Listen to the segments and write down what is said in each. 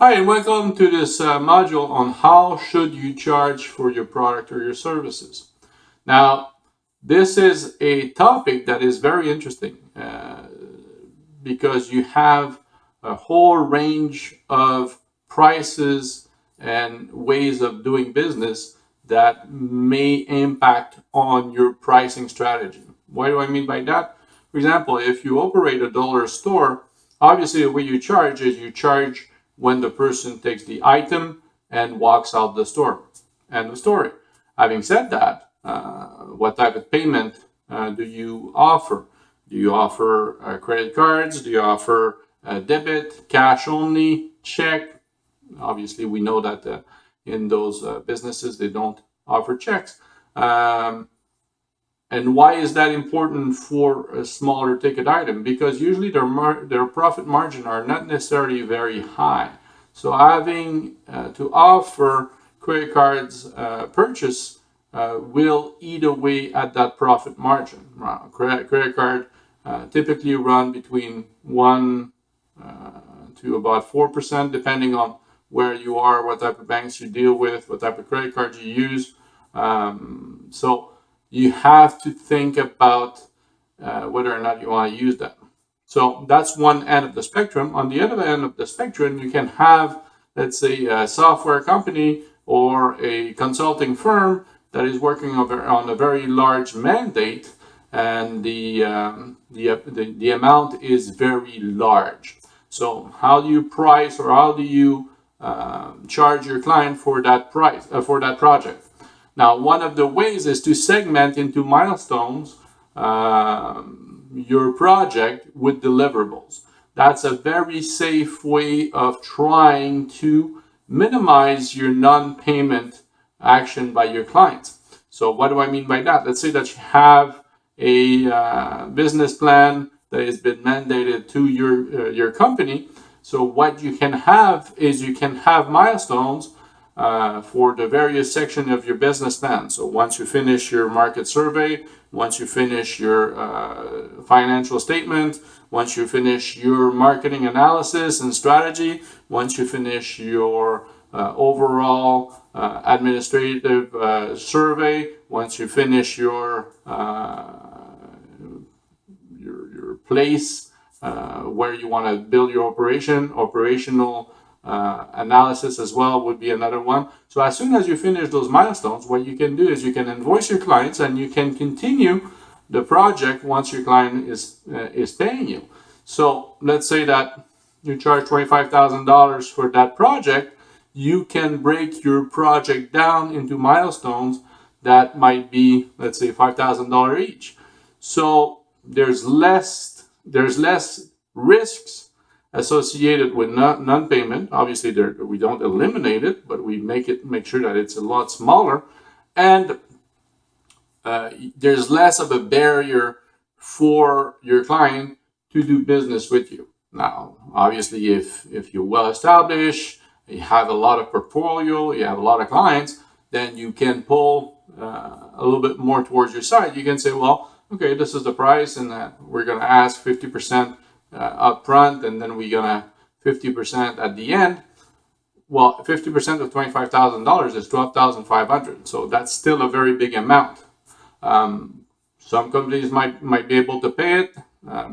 Hi, and welcome to this module on how should you charge for your product or your services. Now, this is a topic that is very interesting because you have a whole range of prices and ways of doing business that may impact on your pricing strategy. What do I mean by that? For example, if you operate a dollar store, obviously the way you charge is you charge when the person takes the item and walks out the store. End of story. Having said that, what type of payment do you offer? Do you offer credit cards? Do you offer debit, cash only, check? Obviously, we know that in those businesses they don't offer checks. And why is that important for a smaller ticket item? Because usually their profit margin are not necessarily very high. So having to offer credit cards purchase will eat away at that profit margin. Credit card typically run between 1 to about 4%, depending on where you are, what type of banks you deal with, what type of credit card you use. So you have to think about whether or not you want to use that. So that's one end of the spectrum. On the other end of the spectrum, you can have, let's say, a software company or a consulting firm that is working on a very large mandate, and the amount is very large. So how do you price, or how do you charge your client for that price for that project? Now, one of the ways is to segment into milestones your project with deliverables. That's a very safe way of trying to minimize your non-payment action by your clients. So what do I mean by that? Let's say that you have a business plan that has been mandated to your company. So what you can have is you can have milestones for the various sections of your business plan. So once you finish your market survey, once you finish your financial statement, once you finish your marketing analysis and strategy, once you finish your overall administrative survey, once you finish your place where you want to build your operational analysis as well would be another one. So as soon as you finish those milestones, what you can do is you can invoice your clients, and you can continue the project once your client is paying you. So let's say that you charge $25,000 for that project. You can break your project down into milestones that might be, let's say, $5,000 each. So there's less risks associated with non-payment. Obviously, we don't eliminate it, but we make sure that it's a lot smaller, and there's less of a barrier for your client to do business with you. Now, obviously, if you're well established, you have a lot of portfolio, you have a lot of clients, then you can pull a little bit more towards your side. You can say, well, okay, this is the price, and we're going to ask 50% up front, and then we're gonna 50% at the end. Well, 50% of $25,000 is $12,500, so that's still a very big amount. Some companies might be able to pay it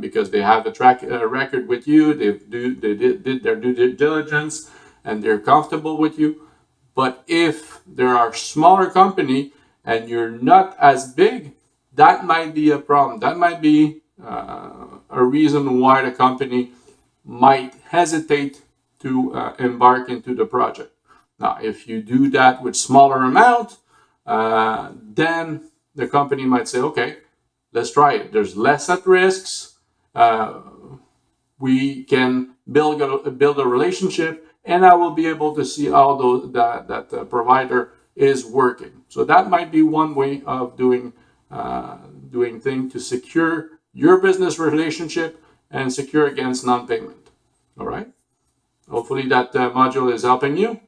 because they have a track record with you. They did their due diligence, and they're comfortable with you. But if there are smaller company and you're not as big, that might be a problem. That might be a reason why the company might hesitate to embark into the project. Now, if you do that with smaller amount, then the company might say, okay, let's try it. There's less at risks. We can build a relationship, and I will be able to see how that provider is working. So that might be one way of doing things to secure your business relationship and secure against non-payment. All right. Hopefully that module is helping you.